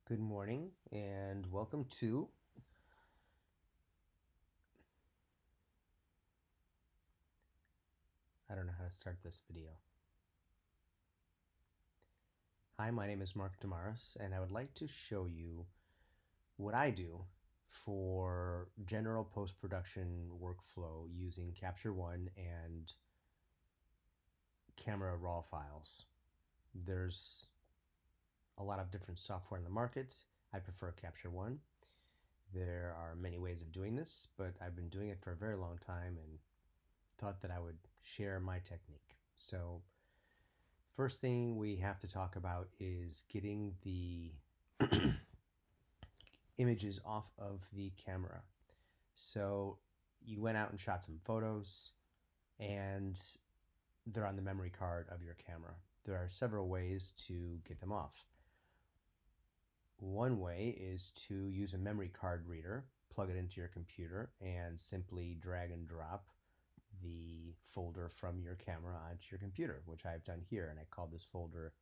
Good morning and welcome to I don't know how to start this video. Hi, my name is Mark Damaris and I would like to show you what I do for general post-production workflow using Capture One and Camera Raw files. There's a lot of different software in the market. I prefer Capture One. There are many ways of doing this, but I've been doing it for a very long time and thought that I would share my technique. So first thing we have to talk about is getting the images off of the camera. So you went out and shot some photos and they're on the memory card of your camera. There are several ways to get them off. One way is to use a memory card reader, plug it into your computer, and simply drag and drop the folder from your camera onto your computer, which I've done here, and I call this folder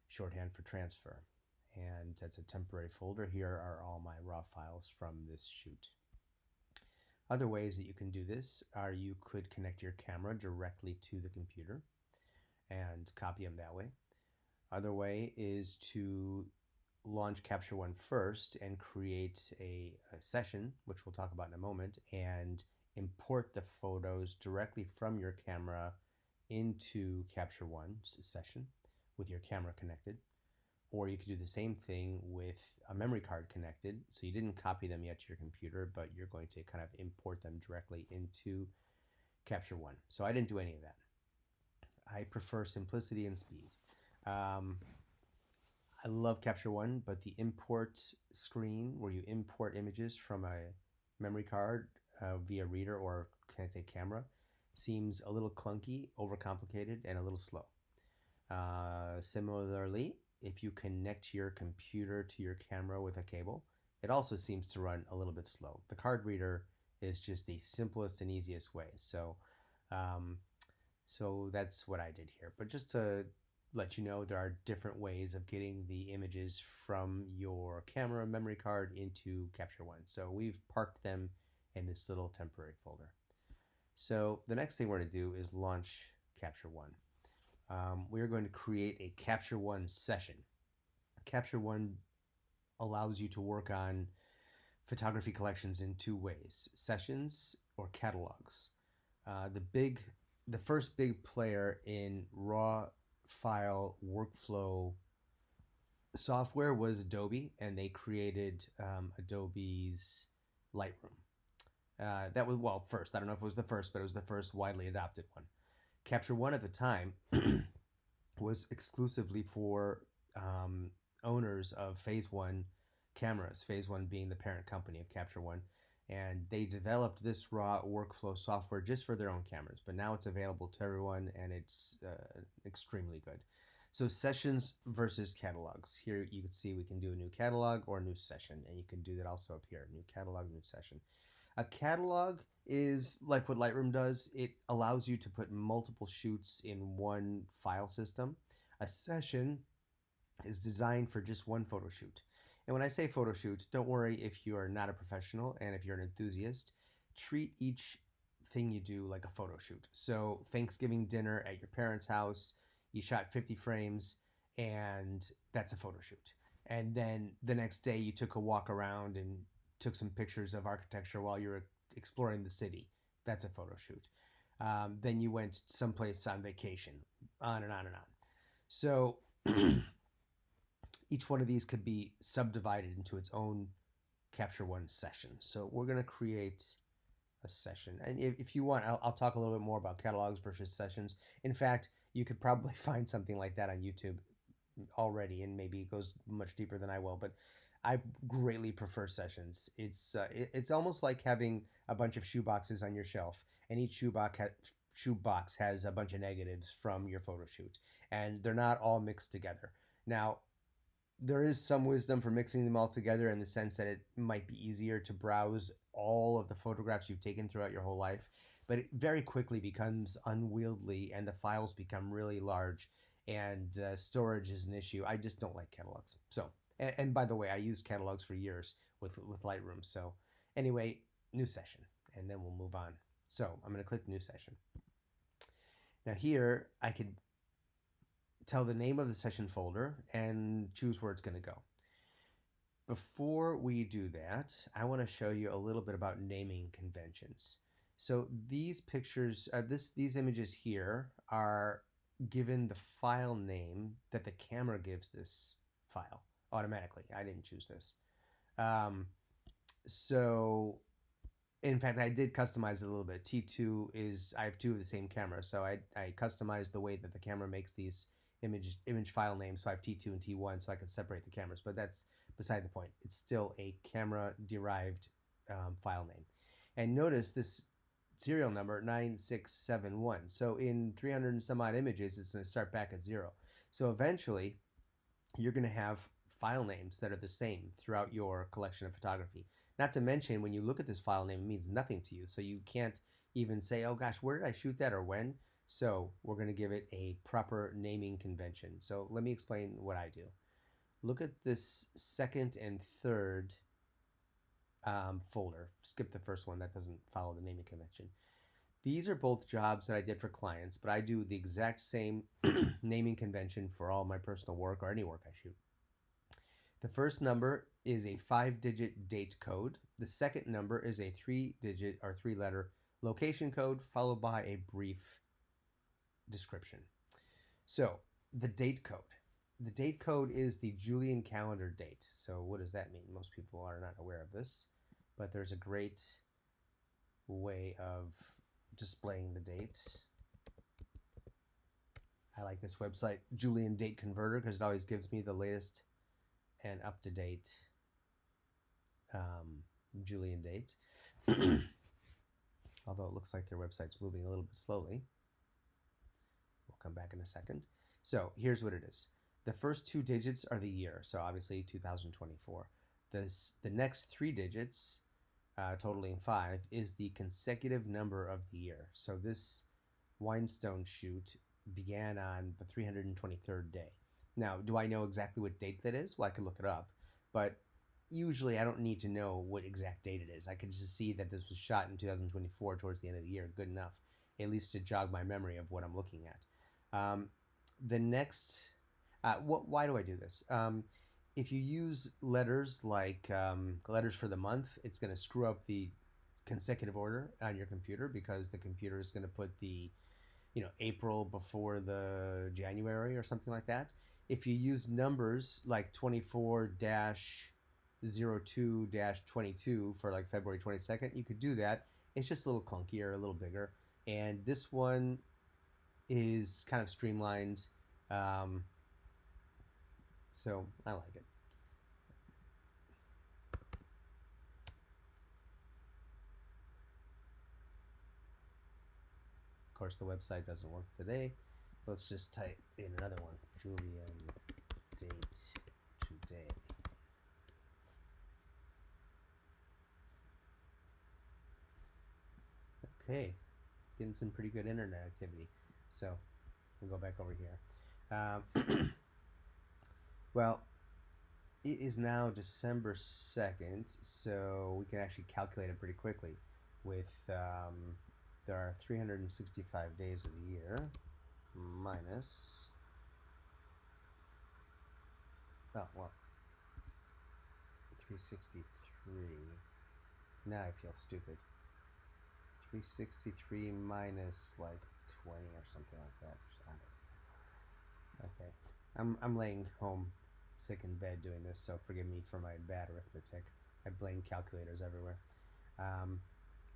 shorthand for transfer. And that's a temporary folder. Here are all my raw files from this shoot. Other ways that you can do this are you could connect your camera directly to the computer and copy them that way. Other way is to launch Capture One first and create a session, which we'll talk about in a moment, and import the photos directly from your camera into Capture One's session with your camera connected. Or you could do the same thing with a memory card connected. So you didn't copy them yet to your computer, but you're going to kind of import them directly into Capture One. So I didn't do any of that. I prefer simplicity and speed. I love Capture One, but the import screen where you import images from a memory card via reader or connected camera seems a little clunky, overcomplicated, and a little slow. Similarly, if you connect your computer to your camera with a cable, it also seems to run a little bit slow. The card reader is just the simplest and easiest way. So that's what I did here. But just to let you know, there are different ways of getting the images from your camera memory card into Capture One. So we've parked them in this little temporary folder. So the next thing we're going to do is launch Capture One. We are going to create a Capture One session. Capture One allows you to work on photography collections in two ways: sessions or catalogs. The first big player in raw file workflow software was Adobe, and they created Adobe's Lightroom. That was, well, first. I don't know if it was the first, but it was the first widely adopted one. Capture One at the time was exclusively for owners of Phase One cameras, Phase One being the parent company of Capture One. And they developed this raw workflow software just for their own cameras, but now it's available to everyone and it's extremely good. So sessions versus catalogs. Here you can see we can do a new catalog or a new session, and you can do that also up here, new catalog, new session. A catalog is like what Lightroom does. It allows you to put multiple shoots in one file system. A session is designed for just one photo shoot. And when I say photo shoot, don't worry if you are not a professional and if you're an enthusiast. Treat each thing you do like a photo shoot. So Thanksgiving dinner at your parents' house, you shot 50 frames, and that's a photo shoot. And then the next day you took a walk around and took some pictures of architecture while you were exploring the city. That's a photo shoot. Then you went someplace on vacation, on and on and on. So each one of these could be subdivided into its own Capture One session. So we're going to create a session. And if you want, I'll talk a little bit more about catalogs versus sessions. In fact, you could probably find something like that on YouTube already, and maybe it goes much deeper than I will, but I greatly prefer sessions. It's almost like having a bunch of shoe boxes on your shelf, and each shoebox has a bunch of negatives from your photo shoot, and they're not all mixed together. Now, there is some wisdom for mixing them all together in the sense that it might be easier to browse all of the photographs you've taken throughout your whole life, but it very quickly becomes unwieldy and the files become really large, and storage is an issue. I just don't like catalogs. So And by the way, I used catalogs for years with Lightroom. So anyway, new session, and then we'll move on. So I'm going to click new session. Now here I could tell the name of the session folder and choose where it's going to go. Before we do that, I want to show you a little bit about naming conventions. So these pictures, these images here are given the file name that the camera gives this file automatically. I didn't choose this. So in fact, I did customize it a little bit. T2 is, I have two of the same camera, so I customized the way that the camera makes these image file names. So I have T2 and T1, so I can separate the cameras. But that's beside the point. It's still a camera-derived file name. And notice this serial number 9671. So in 300 and some odd images, it's going to start back at 0. So eventually, you're going to have file names that are the same throughout your collection of photography. Not to mention, when you look at this file name, it means nothing to you. So you can't even say, oh gosh, where did I shoot that or when? So we're going to give it a proper naming convention. So let me explain what I do. Look at this second and third folder. Skip the first one. That doesn't follow the naming convention. These are both jobs that I did for clients, but I do the exact same naming convention for all my personal work or any work I shoot. The first number is a 5-digit date code. The second number is a 3-digit or 3-letter location code, followed by a brief description. So the date code. The date code is the Julian calendar date. So what does that mean? Most people are not aware of this, but there's a great way of displaying the date. I like this website, Julian Date Converter, because it always gives me the latest and up-to-date Julian date. Although it looks like their website's moving a little bit slowly. We'll come back in a second. So here's what it is. The first 2 digits are the year, so obviously 2024. The next 3 digits, totaling 5, is the consecutive number of the year. So this Whinstone shoot began on the 323rd day. Now, do I know exactly what date that is? Well, I could look it up, but usually I don't need to know what exact date it is. I can just see that this was shot in 2024 towards the end of the year. Good enough, at least to jog my memory of what I'm looking at. The next, why do I do this? If you use letters like letters for the month, it's going to screw up the consecutive order on your computer because the computer is going to put the April before the January or something like that. If you use numbers like 24-02-22 for like February 22nd, you could do that. It's just a little clunkier, a little bigger. And this one is kind of streamlined. So I like it. Of course, the website doesn't work today. Let's just type in another one. Julian date today. Okay, getting some pretty good internet activity. So we'll go back over here. Well, it is now December 2nd, so we can actually calculate it pretty quickly with there are 365 days of the year minus, oh, well, 363. Now I feel stupid. 363 minus like 20 or something like that. Okay, I'm laying home sick in bed doing this, so forgive me for my bad arithmetic. I blame calculators everywhere.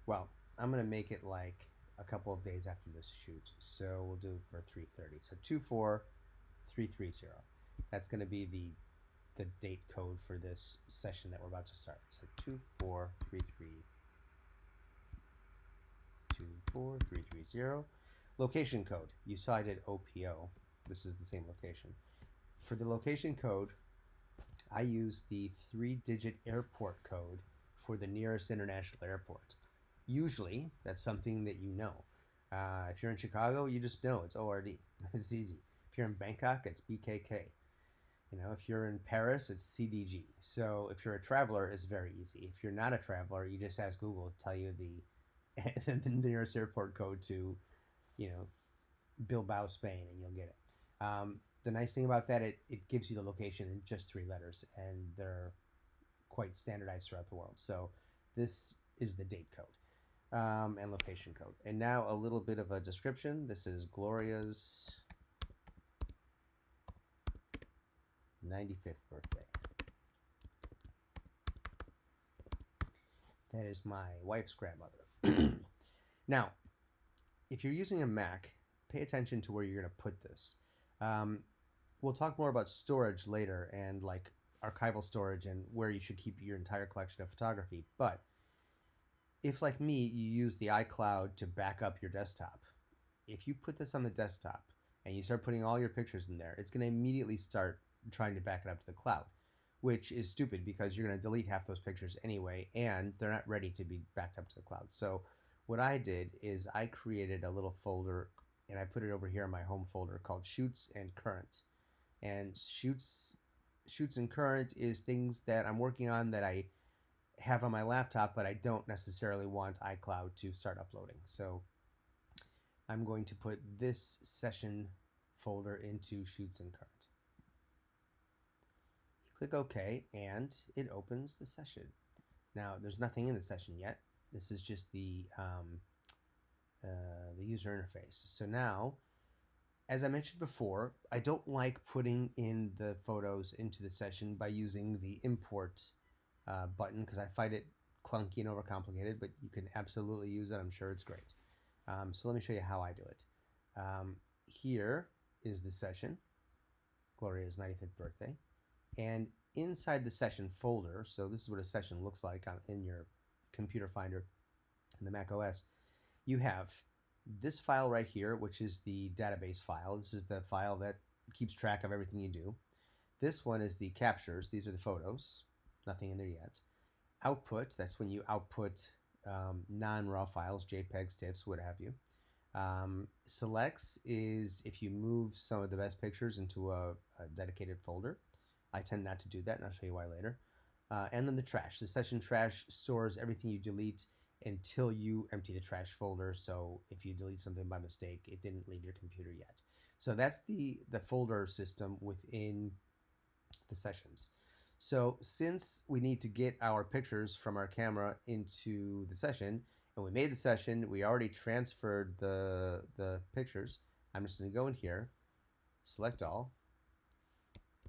Well, I'm going to make it like a couple of days after this shoot, so we'll do it for 3:30. So 24330. That's going to be the date code for this session that we're about to start. So 24330. Location code. You saw I did OPO. This is the same location. For the location code, I use the 3-digit airport code for the nearest international airport. Usually, that's something that you know. If you're in Chicago, you just know it's ORD. It's easy. If you're in Bangkok, it's BKK. If you're in Paris, it's CDG. So if you're a traveler, it's very easy. If you're not a traveler, you just ask Google to tell you the nearest airport code to, you know, Bilbao, Spain, and you'll get it. The nice thing about that, it gives you the location in just 3 letters, and they're quite standardized throughout the world. So this is the date code and location code. And now a little bit of a description. This is Gloria's 95th birthday. That is my wife's grandmother. Now, if you're using a Mac, pay attention to where you're going to put this. We'll talk more about storage later and like archival storage and where you should keep your entire collection of photography. But if, like me, you use the iCloud to back up your desktop, if you put this on the desktop and you start putting all your pictures in there, it's going to immediately start trying to back it up to the cloud, which is stupid because you're going to delete half those pictures anyway, and they're not ready to be backed up to the cloud. So what I did is I created a little folder, and I put it over here in my home folder called Shoots and Current. And Shoots and Current is things that I'm working on that I have on my laptop, but I don't necessarily want iCloud to start uploading. So I'm going to put this session folder into Shoots and Current. You click OK, and it opens the session. Now, there's nothing in the session yet. This is just the user interface. So now, as I mentioned before, I don't like putting in the photos into the session by using the import button because I find it clunky and overcomplicated, but you can absolutely use it. I'm sure it's great. So let me show you how I do it. Here is the session, Gloria's 95th birthday. And inside the session folder, so this is what a session looks like in your computer finder in the Mac OS, you have this file right here, which is the database file. This is the file that keeps track of everything you do. This one is the captures. These are the photos. Nothing in there yet. Output, that's when you output non-RAW files, JPEGs, TIFFs, what have you. Selects is if you move some of the best pictures into a dedicated folder. I tend not to do that, and I'll show you why later. And then the trash. The session trash stores everything you delete until you empty the trash folder. So if you delete something by mistake, it didn't leave your computer yet. So that's the folder system within the sessions. So since we need to get our pictures from our camera into the session, and we made the session, we already transferred the pictures, I'm just going to go in here, select all,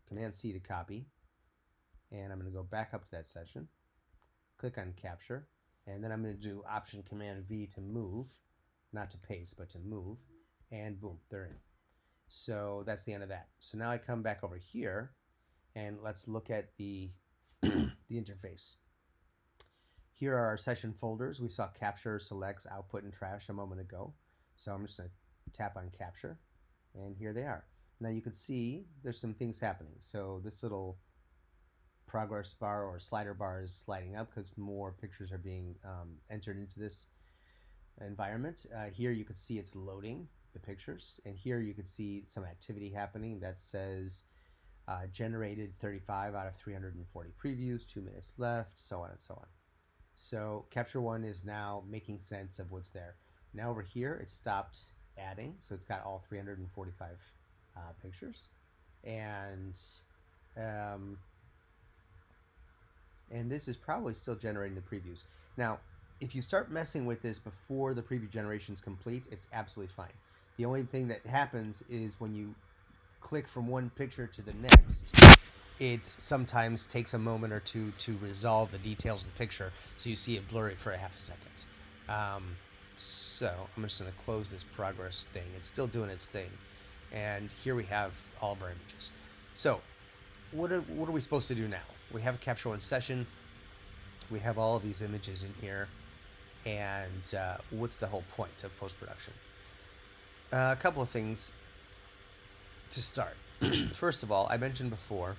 Command-C to copy, and I'm going to go back up to that session, click on Capture, and then I'm going to do Option-Command-V to move, not to paste, but to move, and boom, they're in. So that's the end of that. So now I come back over here, and let's look at the interface. Here are our session folders. We saw Capture, Selects, Output, and Trash a moment ago. So I'm just going to tap on Capture, and here they are. Now you can see there's some things happening. So this little progress bar or slider bar is sliding up because more pictures are being entered into this environment. Here you can see it's loading the pictures, and here you can see some activity happening that says generated 35 out of 340 previews, 2 minutes left, so on and so on. So Capture One is now making sense of what's there. Now over here it stopped adding, so it's got all 345 pictures, and this is probably still generating the previews. Now, if you start messing with this before the preview generation is complete, it's absolutely fine. The only thing that happens is when you click from one picture to the next, it sometimes takes a moment or two to resolve the details of the picture, so you see it blurry for a half a second. So I'm just going to close this progress thing. It's still doing its thing. And here we have all of our images. So what are we supposed to do now? We have a Capture One session. We have all of these images in here. And what's the whole point of post-production? A couple of things to start. First of all, I mentioned before,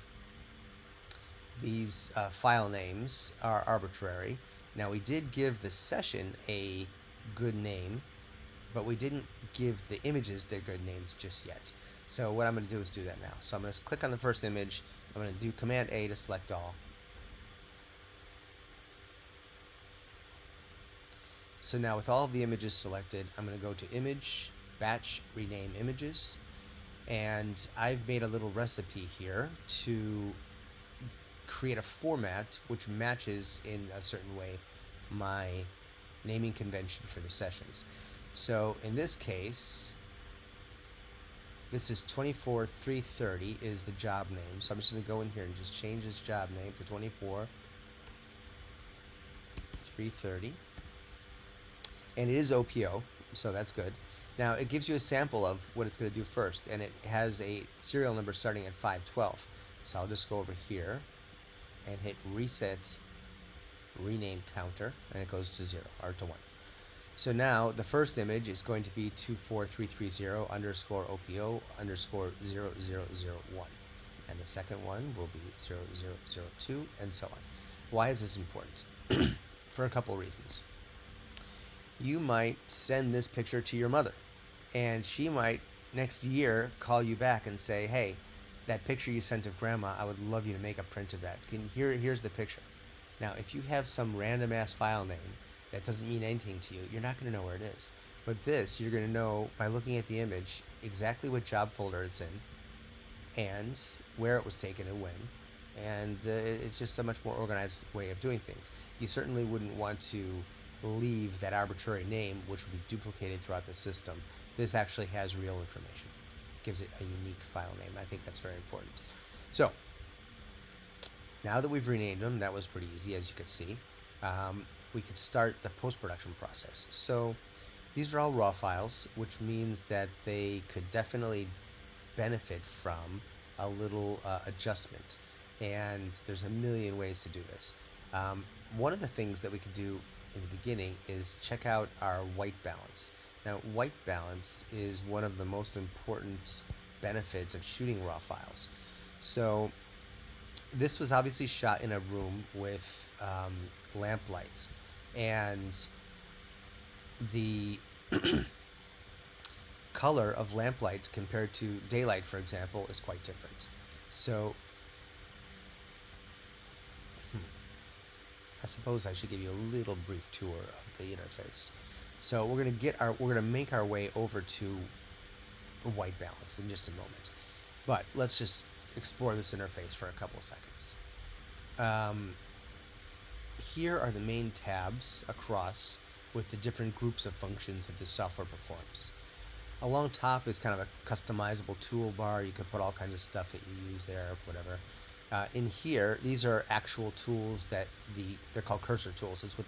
these file names are arbitrary. Now, we did give the session a good name, but we didn't give the images their good names just yet. So what I'm going to do is do that now. So I'm going to click on the first image. I'm going to do Command A to select all. So now with all of the images selected, I'm going to go to Image, Batch, Rename Images. And I've made a little recipe here to create a format which matches in a certain way my naming convention for the sessions. So in this case, this is 24330 is the job name. So I'm just going to go in here and just change this job name to 24330. And it is OPO, so that's good. Now it gives you a sample of what it's going to do first, and it has a serial number starting at 512. So I'll just go over here and hit reset rename counter, and it goes to 0 or to 1. So now the first image is going to be 24330 underscore OPO underscore 0001. And the second one will be 0002 and so on. Why is this important? For a couple reasons. You might send this picture to your mother, and she might next year call you back and say, hey, that picture you sent of grandma, I would love you to make a print of that. Here's the picture. Now, if you have some random ass file name that doesn't mean anything to you, you're not going to know where it is. But this, you're going to know by looking at the image exactly what job folder it's in and where it was taken and when. And it's just a much more organized way of doing things. You certainly wouldn't want to leave that arbitrary name, which would be duplicated throughout the system. This actually has real information. Gives it a unique file name. I think that's very important. So, now that we've renamed them, that was pretty easy, as you could see. We could start the post-production process. So, these are all raw files, which means that they could definitely benefit from a little adjustment. And there's a million ways to do this. One of the things that we could do in the beginning is check out our white balance. Now, white balance is one of the most important benefits of shooting raw files. So this was obviously shot in a room with lamplight, and the color of lamplight compared to daylight, for example, is quite different. So I suppose I should give you a little brief tour of the interface. So we're gonna make our way over to white balance in just a moment, but let's just explore this interface for a couple of seconds. Here are the main tabs across with the different groups of functions that the software performs. Along top is kind of a customizable toolbar. You can put all kinds of stuff that you use there, whatever. In here, these are actual tools that they're called cursor tools. It's what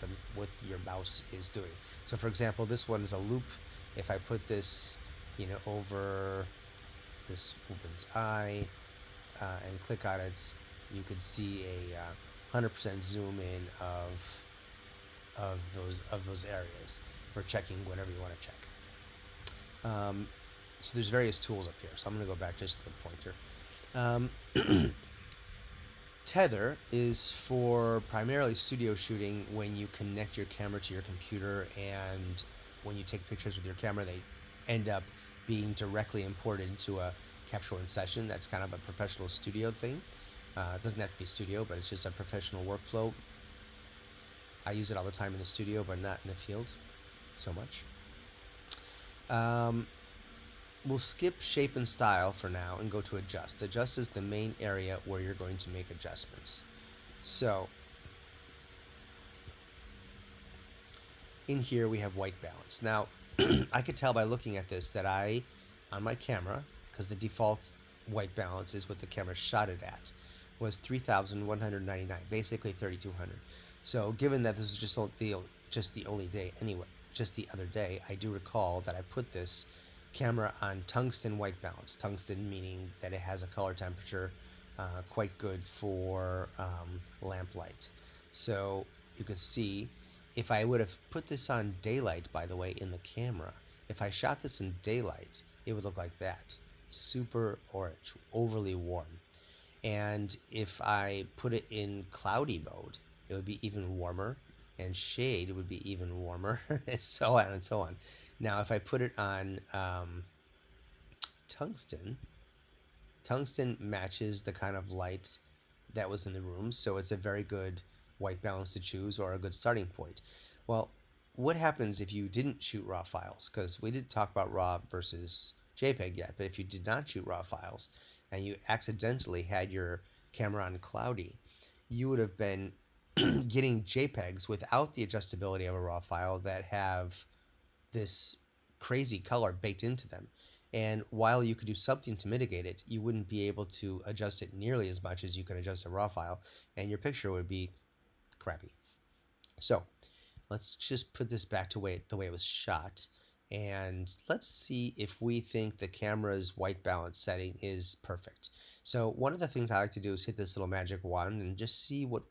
your mouse is doing. So, for example, this one is a loop. If I put this, over this opens eye and click on it, you could see a 100% zoom in of those areas for checking whatever you want to check. So there's various tools up here. So I'm going to go back just to the pointer. Tether is for primarily studio shooting when you connect your camera to your computer, and when you take pictures with your camera, they end up being directly imported into a Capture One session. That's kind of a professional studio thing. It doesn't have to be studio, but it's just a professional workflow. I use it all the time in the studio, but not in the field so much. We'll skip shape and style for now and go to adjust. Adjust is the main area where you're going to make adjustments. So in here we have white balance. Now I could tell by looking at this that on my camera, because the default white balance is what the camera shot it at, was 3,199, basically 3,200. So given that this was just the only day anyway, just the other day, I do recall that I put this camera on tungsten white balance. Tungsten meaning that it has a color temperature quite good for lamplight. So you can see if I would have put this on daylight, by the way, in the camera, if I shot this in daylight, it would look like that. Super orange, overly warm. And if I put it in cloudy mode, it would be even warmer, and shade would be even warmer, and so on and so on. Now, if I put it on tungsten. Tungsten matches the kind of light that was in the room, so it's a very good white balance to choose or a good starting point. Well, what happens if you didn't shoot raw files? Because we didn't talk about raw versus JPEG yet, but if you did not shoot raw files and you accidentally had your camera on cloudy, you would have been getting JPEGs without the adjustability of a raw file that have this crazy color baked into them. And while you could do something to mitigate it, you wouldn't be able to adjust it nearly as much as you can adjust a raw file, and your picture would be crappy. So let's just put this back to the way it was shot, and let's see if we think the camera's white balance setting is perfect. So one of the things I like to do is hit this little magic wand and just see what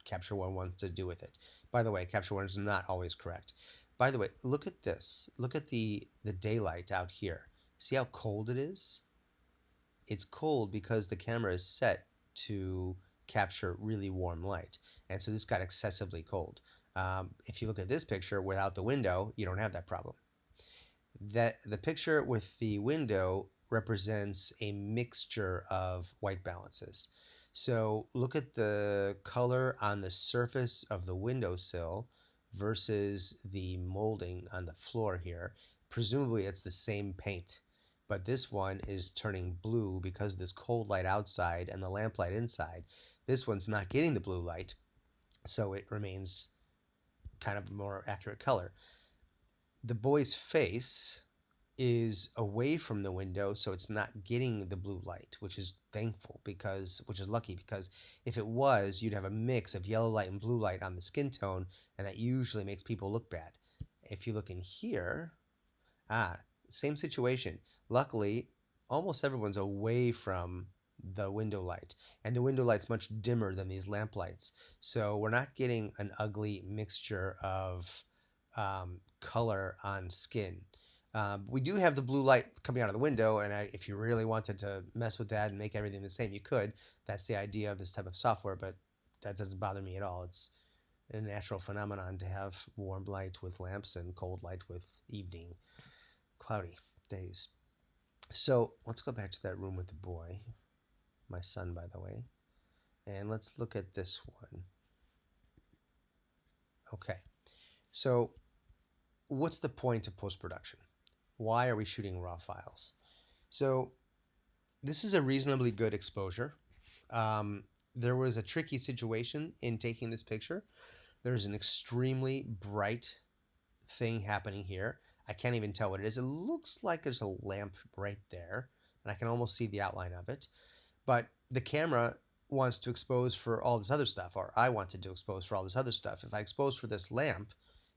Capture One wants to do with it. By the way, Capture One is not always correct. By the way, look at this. Look at the daylight out here. See how cold it is? It's cold because the camera is set to capture really warm light. And so this got excessively cold. If you look at this picture without the window, you don't have that problem. The picture with the window represents a mixture of white balances. So look at the color on the surface of the windowsill versus the molding on the floor here. Presumably it's the same paint, but this one is turning blue because of this cold light outside and the lamplight inside. This one's not getting the blue light, so it remains kind of a more accurate color. The boy's face is away from the window, so it's not getting the blue light, which is lucky, because if it was, you'd have a mix of yellow light and blue light on the skin tone, and that usually makes people look bad. If you look in here, same situation. Luckily, almost everyone's away from the window light, and the window light's much dimmer than these lamp lights, so we're not getting an ugly mixture of color on skin. We do have the blue light coming out of the window, and if you really wanted to mess with that and make everything the same, you could. That's the idea of this type of software, but that doesn't bother me at all. It's a natural phenomenon to have warm light with lamps and cold light with evening, cloudy days. So let's go back to that room with the boy, my son, by the way, and let's look at this one. Okay, so what's the point of post-production? Why are we shooting raw files? So this is a reasonably good exposure. There was a tricky situation in taking this picture. There's an extremely bright thing happening here. I can't even tell what it is. It looks like there's a lamp right there, and I can almost see the outline of it. But the camera wants to expose for all this other stuff, or I wanted to expose for all this other stuff. If I expose for this lamp,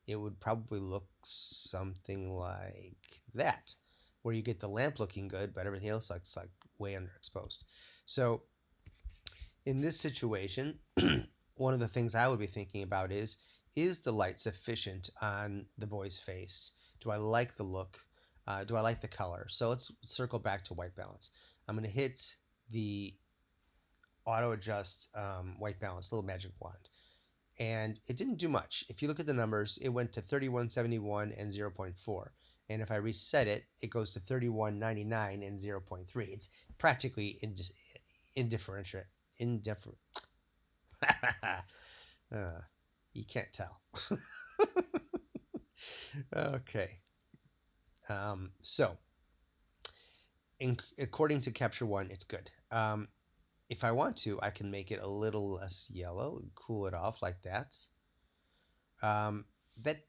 it would probably look something like that, where you get the lamp looking good, but everything else looks like way underexposed. So in this situation, one of the things I would be thinking about is the light sufficient on the boy's face? Do I like the look? Do I like the color? So let's circle back to white balance. I'm going to hit the auto adjust white balance, little magic wand. And it didn't do much. If you look at the numbers, it went to 3171 and 0.4. And if I reset it, it goes to 3199 and 0.3. It's practically indifferent. You can't tell. Okay. So, according to Capture One, it's good. If I want to, I can make it a little less yellow and cool it off like that. That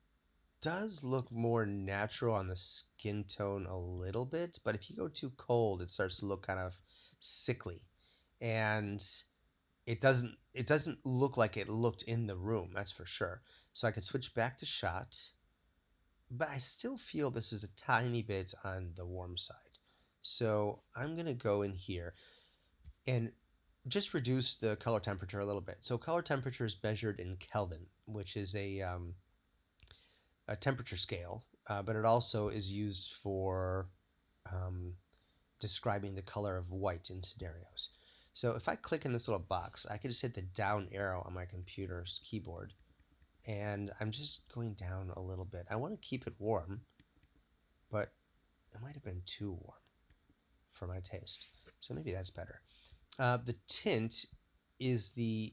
does look more natural on the skin tone a little bit, but if you go too cold, it starts to look kind of sickly. And it doesn't look like it looked in the room, that's for sure. So I could switch back to shot, but I still feel this is a tiny bit on the warm side. So I'm going to go in here and just reduce the color temperature a little bit. So color temperature is measured in Kelvin, which is a temperature scale, but it also is used for describing the color of white in scenarios. So if I click in this little box, I can just hit the down arrow on my computer's keyboard, and I'm just going down a little bit. I want to keep it warm, but it might have been too warm. for my taste. So maybe that's better. The tint is the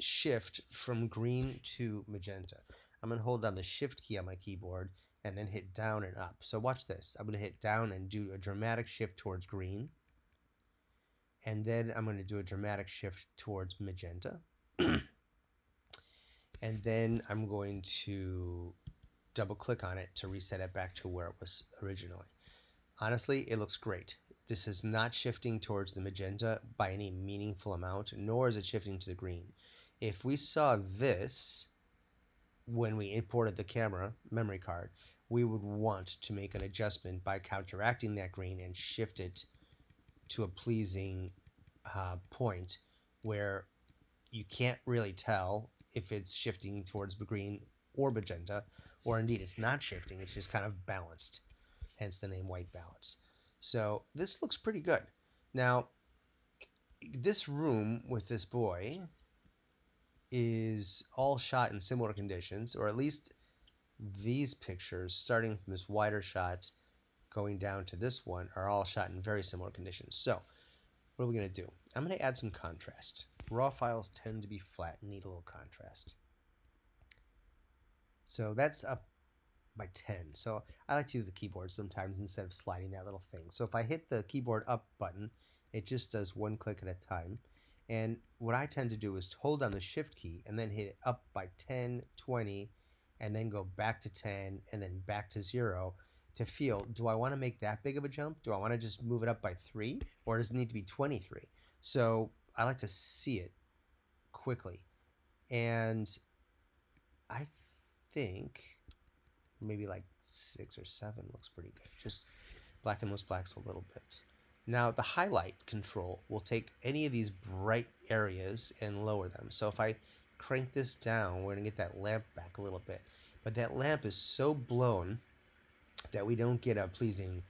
shift from green to magenta. I'm going to hold down the shift key on my keyboard and then hit down and up. So watch this. I'm going to hit down and do a dramatic shift towards green. And then I'm going to do a dramatic shift towards magenta. And then I'm going to double click on it to reset it back to where it was originally. Honestly, it looks great. This is not shifting towards the magenta by any meaningful amount, nor is it shifting to the green. If we saw this when we imported the camera memory card, we would want to make an adjustment by counteracting that green and shift it to a pleasing point where you can't really tell if it's shifting towards green or magenta, or indeed it's not shifting, it's just kind of balanced, hence the name white balance. So this looks pretty good. Now, this room with this boy is all shot in similar conditions, or at least these pictures, starting from this wider shot going down to this one, are all shot in very similar conditions. So what are we going to do? I'm going to add some contrast. Raw files tend to be flat and need a little contrast. So that's up by 10. So I like to use the keyboard sometimes instead of sliding that little thing. So if I hit the keyboard up button, it just does one click at a time. And what I tend to do is hold down the shift key and then hit it up by 10, 20, and then go back to 10 and then back to 0 to feel, do I want to make that big of a jump? Do I want to just move it up by 3? Or does it need to be 23? So I like to see it quickly. And I think maybe like 6 or 7 looks pretty good. Just blacken those blacks a little bit. Now the highlight control will take any of these bright areas and lower them. So if I crank this down, we're going to get that lamp back a little bit. But that lamp is so blown that we don't get a pleasing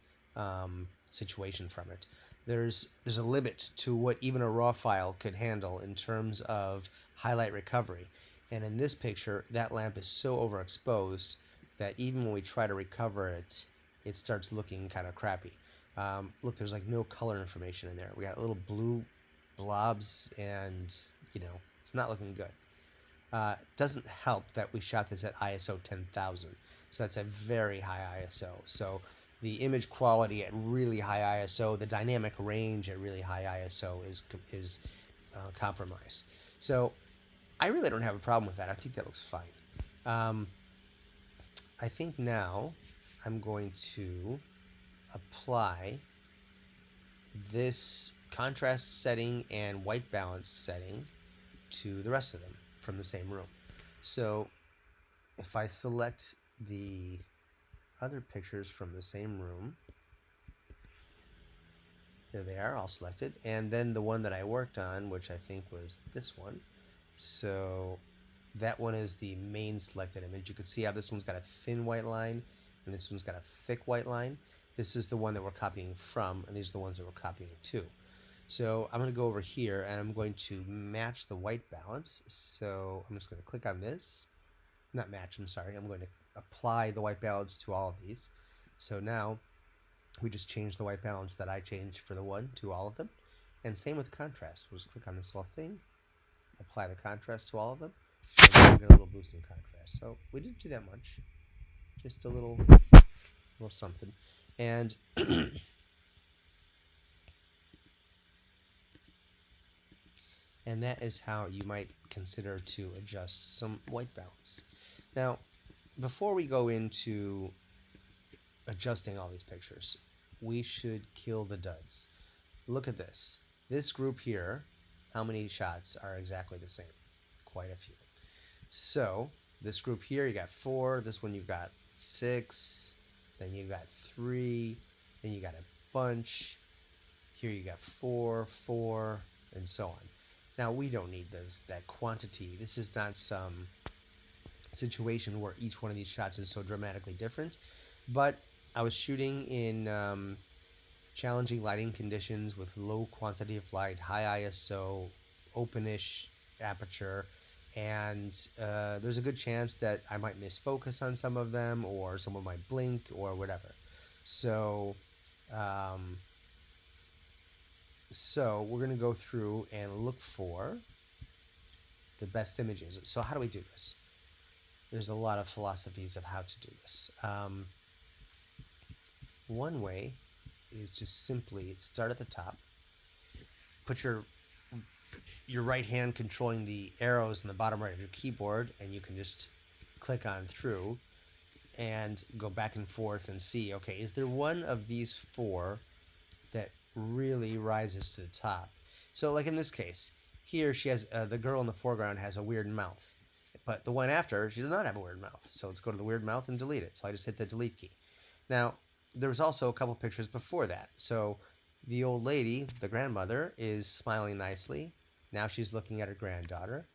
situation from it. There's a limit to what even a raw file could handle in terms of highlight recovery. And in this picture, that lamp is so overexposed that even when we try to recover it, it starts looking kind of crappy. Look, there's like no color information in there. We got little blue blobs and, it's not looking good. Doesn't help that we shot this at ISO 10,000. So that's a very high ISO. So the image quality at really high ISO, the dynamic range at really high ISO is compromised. So I really don't have a problem with that. I think that looks fine. I think now I'm going to apply this contrast setting and white balance setting to the rest of them from the same room. So if I select the other pictures from the same room, there they are, all selected, and then the one that I worked on, which I think was this one. So that one is the main selected image. You can see how this one's got a thin white line and this one's got a thick white line. This is the one that we're copying from, and these are the ones that we're copying to. So I'm going to go over here and I'm going to match the white balance. So I'm just going to click on this. Not match, I'm sorry. I'm going to apply the white balance to all of these. So now we just change the white balance that I changed for the one to all of them. And same with contrast. We'll just click on this little thing, apply the contrast to all of them, and we'll get a little boost in contrast. So we didn't do that much, just a little something. And and that is how you might consider to adjust some white balance. Now, before we go into adjusting all these pictures, we should kill the duds. Look at this. This group here, how many shots are exactly the same? Quite a few. So this group here, you got 4. This one you've got 6. Then you got 3. Then you got a bunch. Here you got 4, 4, and so on. Now we don't need that quantity. This is not some situation where each one of these shots is so dramatically different. But I was shooting in challenging lighting conditions with low quantity of light, high ISO, openish aperture, and there's a good chance that I might miss focus on some of them, or someone might blink or whatever. So So we're going to go through and look for the best images. So how do we do this? There's a lot of philosophies of how to do this. One way is to simply start at the top, put your right hand controlling the arrows in the bottom right of your keyboard, and you can just click on through and go back and forth and see, okay, is there one of these four that really rises to the top? So like in this case, here she has, the girl in the foreground has a weird mouth, but the one after, she does not have a weird mouth. So let's go to the weird mouth and delete it. So I just hit the delete key. Now, there was also a couple pictures before that. So the old lady, the grandmother, is smiling nicely. Now she's looking at her granddaughter.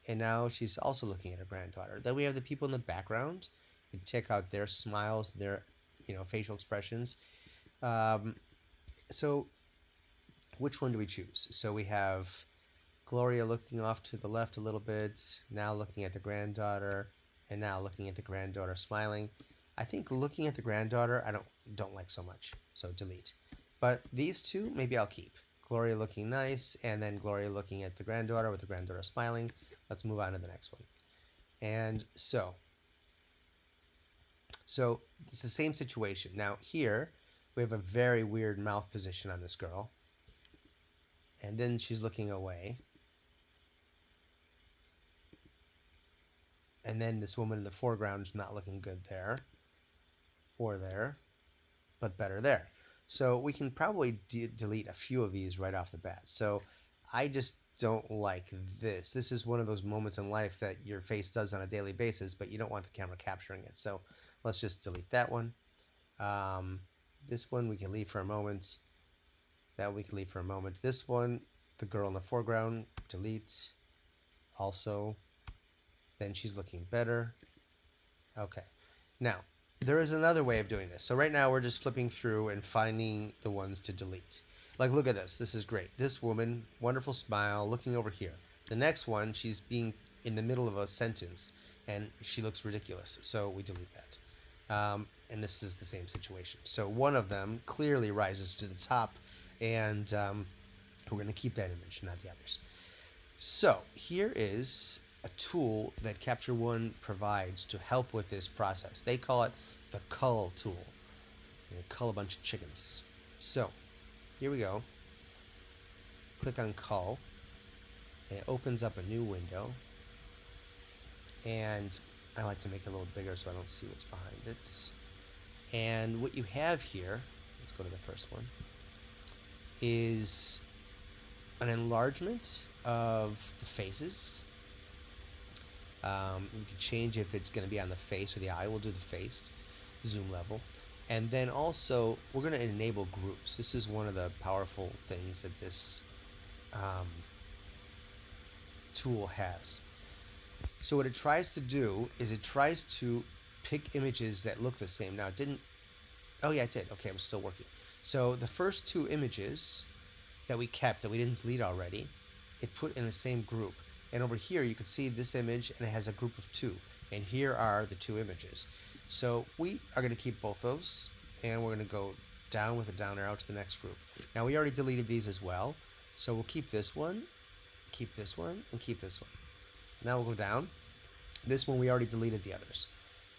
And now she's also looking at her granddaughter. Then we have the people in the background. You can check out their smiles, their facial expressions. So which one do we choose? So we have Gloria looking off to the left a little bit, now looking at the granddaughter, and now looking at the granddaughter smiling. I think looking at the granddaughter I don't like so much, so delete. But these two, maybe I'll keep. Gloria looking nice, and then Gloria looking at the granddaughter with the granddaughter smiling. Let's move on to the next one. And so it's the same situation. Now here, we have a very weird mouth position on this girl. And then she's looking away. And then this woman in the foreground is not looking good there. Or there. But better there. So we can probably delete a few of these right off the bat. So I just don't like this. This is one of those moments in life that your face does on a daily basis, but you don't want the camera capturing it. So let's just delete that one. This one we can leave for a moment. That we can leave for a moment. This one, the girl in the foreground, delete. Also, then she's looking better. Okay. Now, there is another way of doing this. So right now we're just flipping through and finding the ones to delete. Like, look at this. This is great. This woman, wonderful smile, looking over here. The next one, she's being in the middle of a sentence, and she looks ridiculous. So we delete that. And this is the same situation. So one of them clearly rises to the top, and we're going to keep that image, not the others. So here is a tool that Capture One provides to help with this process. They call it the cull tool. You cull a bunch of chickens. So here we go. Click on cull, and it opens up a new window. And I like to make it a little bigger so I don't see what's behind it. And what you have here, let's go to the first one, is an enlargement of the faces. We can change if it's going to be on the face or the eye. We'll do the face, zoom level. And then also, we're going to enable groups. This is one of the powerful things that this tool has. So what it tries to do is it tries to pick images that look the same. Now, it didn't... Oh, yeah, it did. Okay, it was still working. So the first two images that we kept, that we didn't delete already, it put in the same group. And over here, you can see this image, and it has a group of two. And here are the two images. So we are going to keep both those, and we're going to go down with a down arrow to the next group. Now, we already deleted these as well. So we'll keep this one, and keep this one. Now we'll go down. This one, we already deleted the others.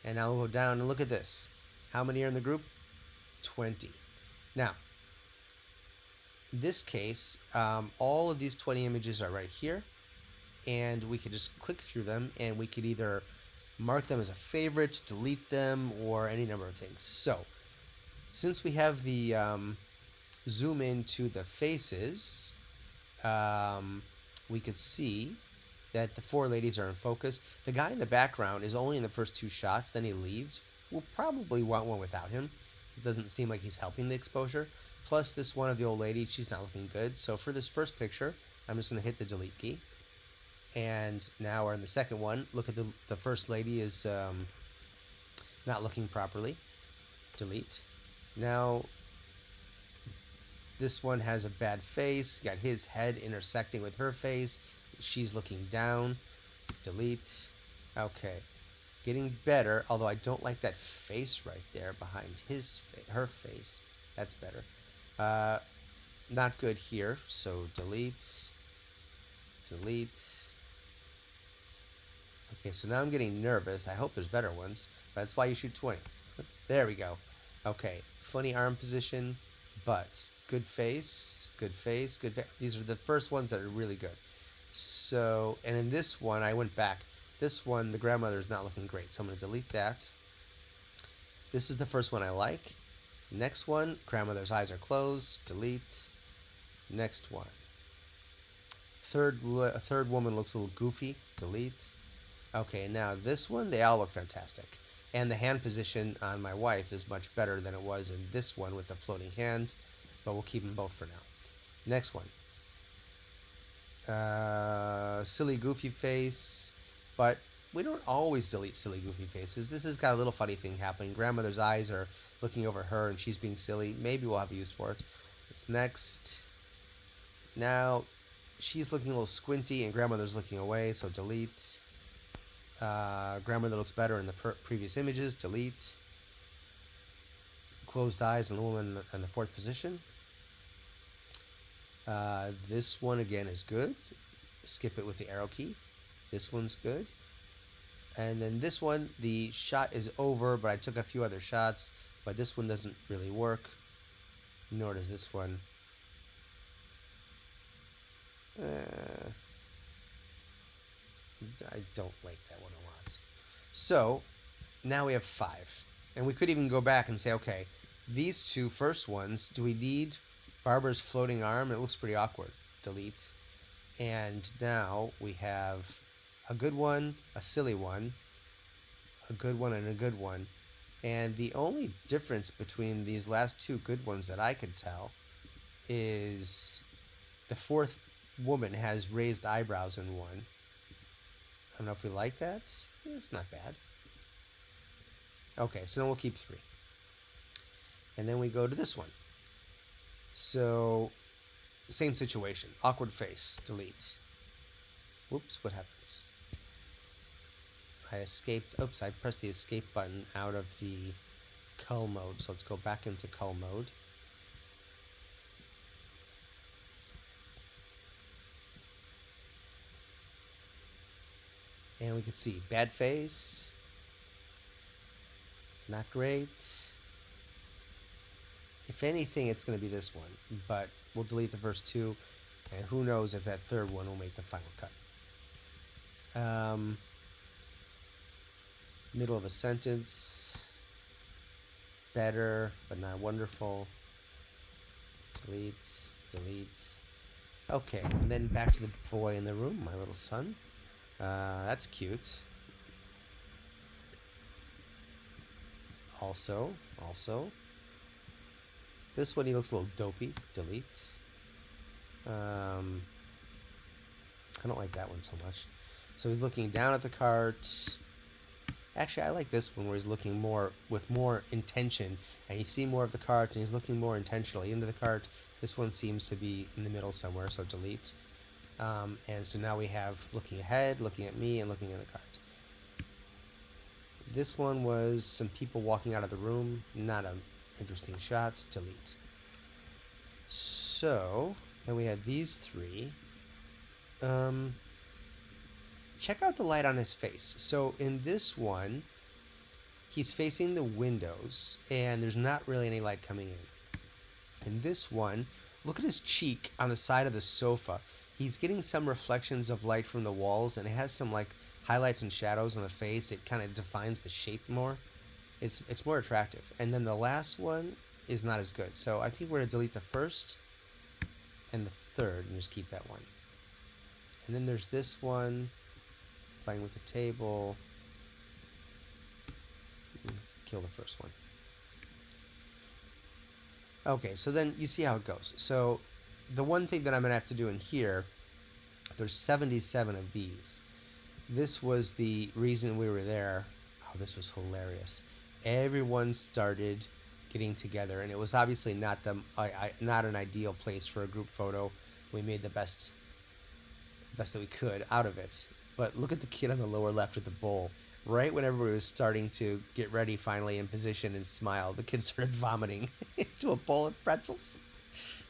And now we'll go down, and look at this. How many are in the group? 20. Now, in this case, all of these 20 images are right here. And we could just click through them, and we could either mark them as a favorite, delete them, or any number of things. So, since we have the zoom into the faces, we could see that the four ladies are in focus. The guy in the background is only in the first two shots, then he leaves. We'll probably want one without him. It doesn't seem like he's helping the exposure. Plus, this one of the old lady, she's not looking good. So for this first picture, I'm just going to hit the delete key. And now we're in the second one. Look at the first lady is not looking properly. Delete. Now, this one has a bad face. Got his head intersecting with her face. She's looking down. Delete. Okay. Getting better, although I don't like that face right there behind her face. That's better. not good here. So delete, delete. Okay, so now I'm getting nervous. I hope there's better ones. That's why you shoot 20. There we go. Okay, funny arm position, but good face, good face, good face. These are the first ones that are really good. So, and in this one, I went back. This one, the grandmother is not looking great. So I'm going to delete that. This is the first one I like. Next one, grandmother's eyes are closed. Delete. Next one. Third woman looks a little goofy. Delete. Okay, now this one, they all look fantastic. And the hand position on my wife is much better than it was in this one with the floating hand, but we'll keep them both for now. Next one. Silly, goofy face, but we don't always delete silly, goofy faces. This has got a little funny thing happening. Grandmother's eyes are looking over her and she's being silly. Maybe we'll have a use for it. It's next. Now, she's looking a little squinty and grandmother's looking away, so delete. Grandmother looks better in the previous images. Delete. Closed eyes and the woman in the fourth position. This one again is good. Skip it with the arrow key. This one's good. And then this one, the shot is over, but I took a few other shots, but this one doesn't really work. Nor does this one. I don't like that one a lot. So now we have 5. And we could even go back and say, okay, these two first ones, do we need Barbara's floating arm? It looks pretty awkward. Delete. And now we have a good one, a silly one, a good one, and a good one. And the only difference between these last two good ones that I could tell is the fourth woman has raised eyebrows in one. I don't know if we like that. It's not bad. Okay, so then we'll keep 3. And then we go to this one. So, same situation. Awkward face. Delete. Whoops, what happens? I escaped. Oops, I pressed the escape button out of the cull mode. So let's go back into cull mode. And we can see bad face. Not great. If anything, it's going to be this one. But we'll delete the first 2. And who knows if that third one will make the final cut. Middle of a sentence. Better, but not wonderful. Delete, delete. Okay, and then back to the boy in the room, my little son. That's cute. Also. This one, he looks a little dopey. Delete. I don't like that one so much. So he's looking down at the cart. Actually, I like this one where he's looking more with more intention, and you see more of the cart, and he's looking more intentionally into the cart. This one seems to be in the middle somewhere, so delete. And so now we have looking ahead, looking at me, and looking at the cart. This one was some people walking out of the room. Not an interesting shot. Delete. So, then we had these 3. Check out the light on his face. So in this one, he's facing the windows, and there's not really any light coming in. In this one, look at his cheek on the side of the sofa. He's getting some reflections of light from the walls, and it has some like highlights and shadows on the face. It kind of defines the shape more. It's more attractive. And then the last one is not as good. So I think we're going to delete the first and the third and just keep that one. And then there's this one, playing with the table. Kill the first one. Okay, so then you see how it goes. So the one thing that I'm going to have to do in here, there's 77 of these. This was the reason we were there. Oh, this was hilarious. Everyone started getting together, and it was obviously not not an ideal place for a group photo. We made the best that we could out of it. But look at the kid on the lower left with the bowl. Right when everybody was starting to get ready finally in position and smile, the kid started vomiting into a bowl of pretzels.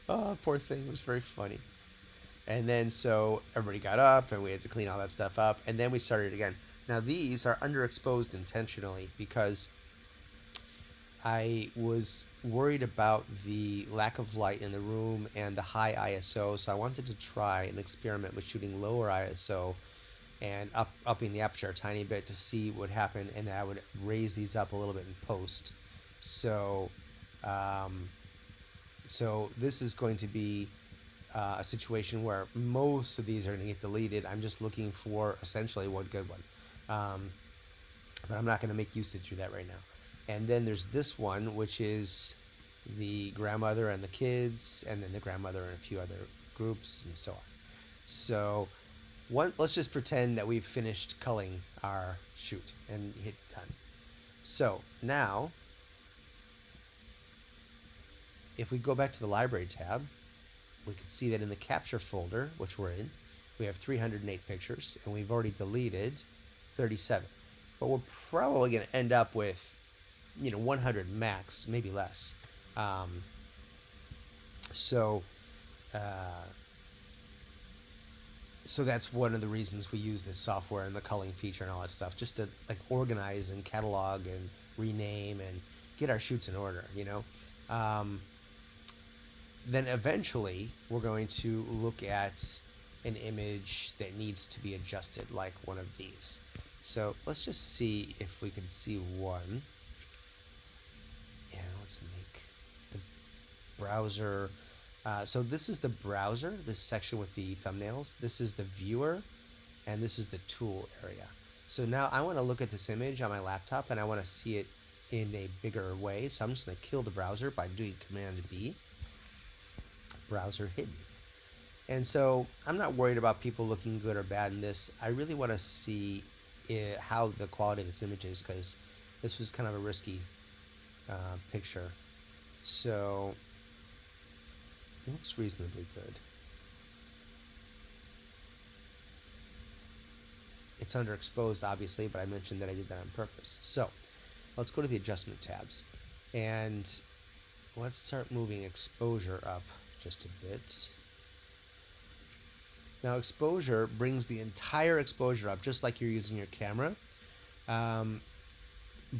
Oh, poor thing. It was very funny. And then so everybody got up and we had to clean all that stuff up. And then we started again. Now these are underexposed intentionally because I was worried about the lack of light in the room and the high ISO. So I wanted to try an experiment with shooting lower ISO and upping the aperture a tiny bit to see what happened. And I would raise these up a little bit in post. So, um, so this is going to be a situation where most of these are going to get deleted. I'm just looking for essentially one good one. But I'm not going to make you sit through that right now. And then there's this one, which is the grandmother and the kids, and then the grandmother and a few other groups, and so on. So let's just pretend that we've finished culling our shoot and hit done. So now, if we go back to the library tab, we can see that in the capture folder, which we're in, we have 308 pictures, and we've already deleted 37. But we're probably going to end up with, 100 max, maybe less. So that's one of the reasons we use this software and the culling feature and all that stuff, just to like organize and catalog and rename and get our shoots in order, then eventually we're going to look at an image that needs to be adjusted, like one of these. So let's just see if we can see one. Yeah, let's make the browser. So this is the browser, this section with the thumbnails. This is the viewer, and this is the tool area. So now I want to look at this image on my laptop, and I want to see it in a bigger way. So I'm just going to kill the browser by doing Command B. Browser hidden. And so I'm not worried about people looking good or bad in this. I really want to see how the quality of this image is, because this was kind of a risky picture. So it looks reasonably good. It's underexposed, obviously, but I mentioned that I did that on purpose. So let's go to the adjustment tabs, and let's start moving exposure up just a bit. Now exposure brings the entire exposure up, just like you're using your camera.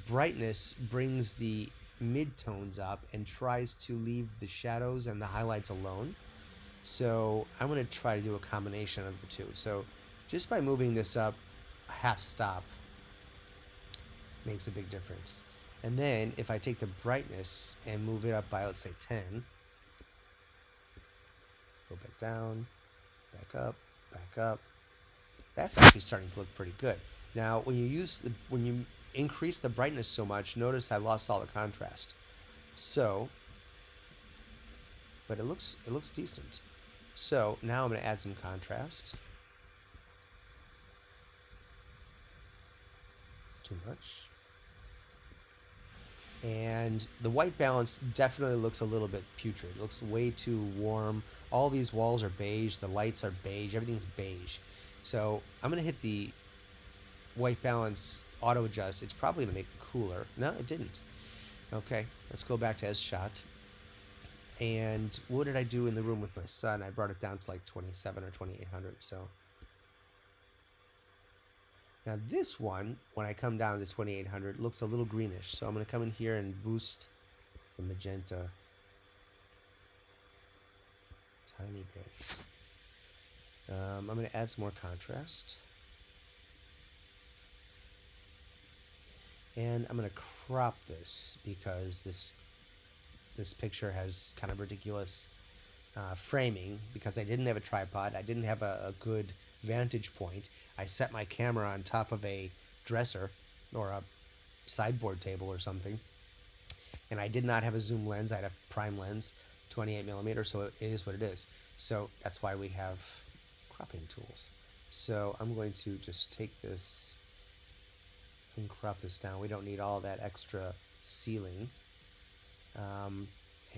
Brightness brings the midtones up and tries to leave the shadows and the highlights alone. So I'm going to try to do a combination of the two. So just by moving this up a half stop makes a big difference. And then if I take the brightness and move it up by, let's say, 10, go back down, back up, that's actually starting to look pretty good. Now, when you increase the brightness so much, notice I lost all the contrast. So, but it looks decent. So now I'm going to add some contrast. Too much. And the white balance definitely looks a little bit putrid. It looks way too warm. All these walls are beige. The lights are beige. Everything's beige. So I'm going to hit the white balance auto adjust. It's probably going to make it cooler. No, it didn't. Okay, let's go back to as shot. And what did I do in the room with my son? I brought it down to like 27 or 2800. So now this one, when I come down to 2800, looks a little greenish. So I'm going to come in here and boost the magenta tiny bit. I'm going to add some more contrast. And I'm going to crop this because this picture has kind of ridiculous framing, because I didn't have a tripod. I didn't have a good vantage point. I set my camera on top of a dresser or a sideboard table or something, and I did not have a zoom lens. I had a prime lens, 28mm, so it is what it is. So that's why we have cropping tools. So I'm going to just take this and crop this down. We don't need all that extra ceiling. And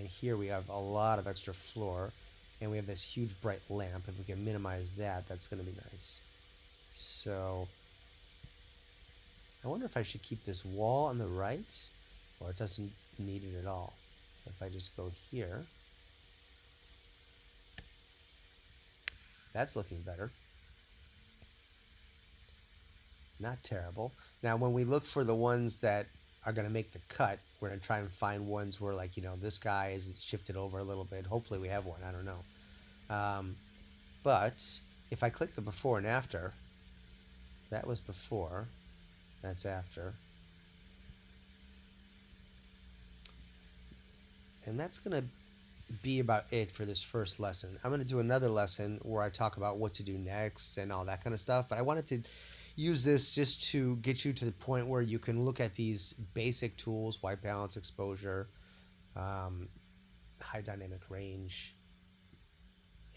here we have a lot of extra floor, and we have this huge bright lamp. If we can minimize that, that's going to be nice. So I wonder if I should keep this wall on the right, or it doesn't need it at all. If I just go here, That's looking better. Not terrible. Now, when we look for the ones that are going to make the cut, we're going to try and find ones where, like, this guy is shifted over a little bit. Hopefully, we have one. I don't know. But if I click the before and after, that was before, that's after. And that's going to be about it for this first lesson. I'm going to do another lesson where I talk about what to do next and all that kind of stuff. But I wanted to use this just to get you to the point where you can look at these basic tools: white balance, exposure, um, high dynamic range,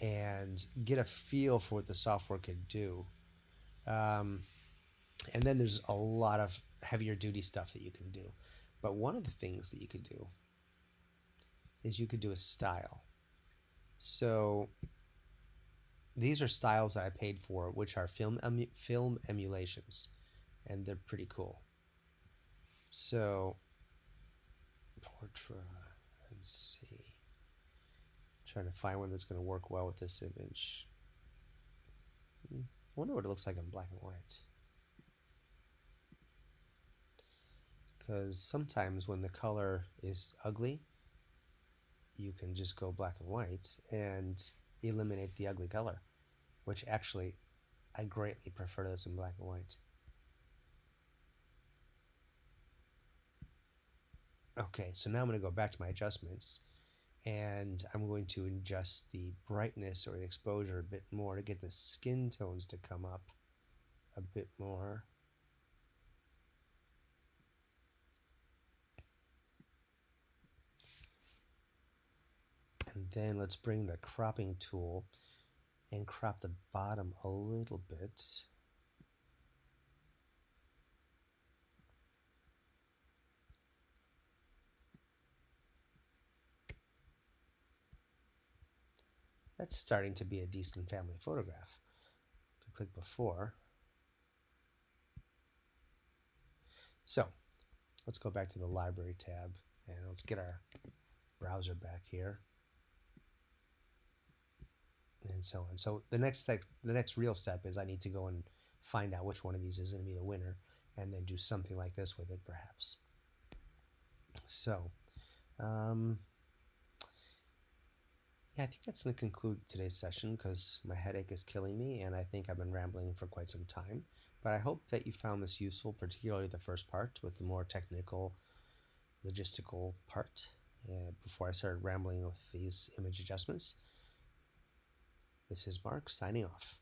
and get a feel for what the software could do. Um, and then there's a lot of heavier duty stuff that you can do. But one of the things that you could do is you could do a style. So these are styles that I paid for, which are film emulations, and they're pretty cool. So, portrait, let's see. Trying to find one that's going to work well with this image. I wonder what it looks like in black and white. Because sometimes when the color is ugly, you can just go black and white and eliminate the ugly color, which actually I greatly prefer this in black and white. Okay, so now I'm going to go back to my adjustments, and I'm going to adjust the brightness or the exposure a bit more to get the skin tones to come up a bit more. And then let's bring the cropping tool and crop the bottom a little bit. That's starting to be a decent family photograph. If I click before. So let's go back to the library tab and let's get our browser back here. And so on. So the next real step is I need to go and find out which one of these is going to be the winner, and then do something like this with it, perhaps. So, yeah, I think that's going to conclude today's session because my headache is killing me, and I think I've been rambling for quite some time. But I hope that you found this useful, particularly the first part with the more technical, logistical part. Before I started rambling with these image adjustments. This is Mark signing off.